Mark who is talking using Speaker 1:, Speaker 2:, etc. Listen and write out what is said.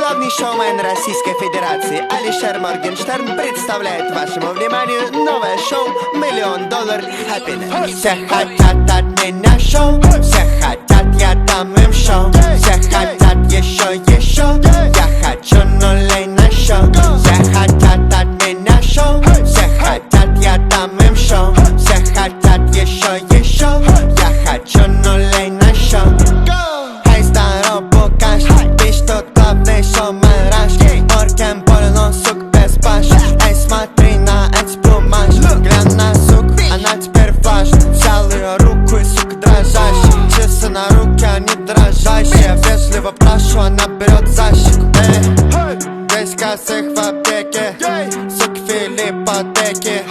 Speaker 1: Главный шоумен Российской Федерации Алишер Моргенштерн представляет вашему вниманию новое шоу $1 000 000 Happiness. Все хотят от меня шоу, все хотят, я дам им шоу. Все хотят еще, я хочу нулей на шоу. Все хотят от меня шоу, все хотят, я дам им шоу. Все хотят еще, я хочу нулей на шоу. Hej staro, pokaż, byś to главный шоумен Рашки. Оркем полно сук без баш. Эй, смотри на этот плюмаж. Глянь на сук, она теперь флаш. Взял ее руку и сук дрожащий. Часы на руке, они дрожащие. Вежливо прошу, она берет за щеку. Эй, весь косых в аптеке. Сук Филиппотеки.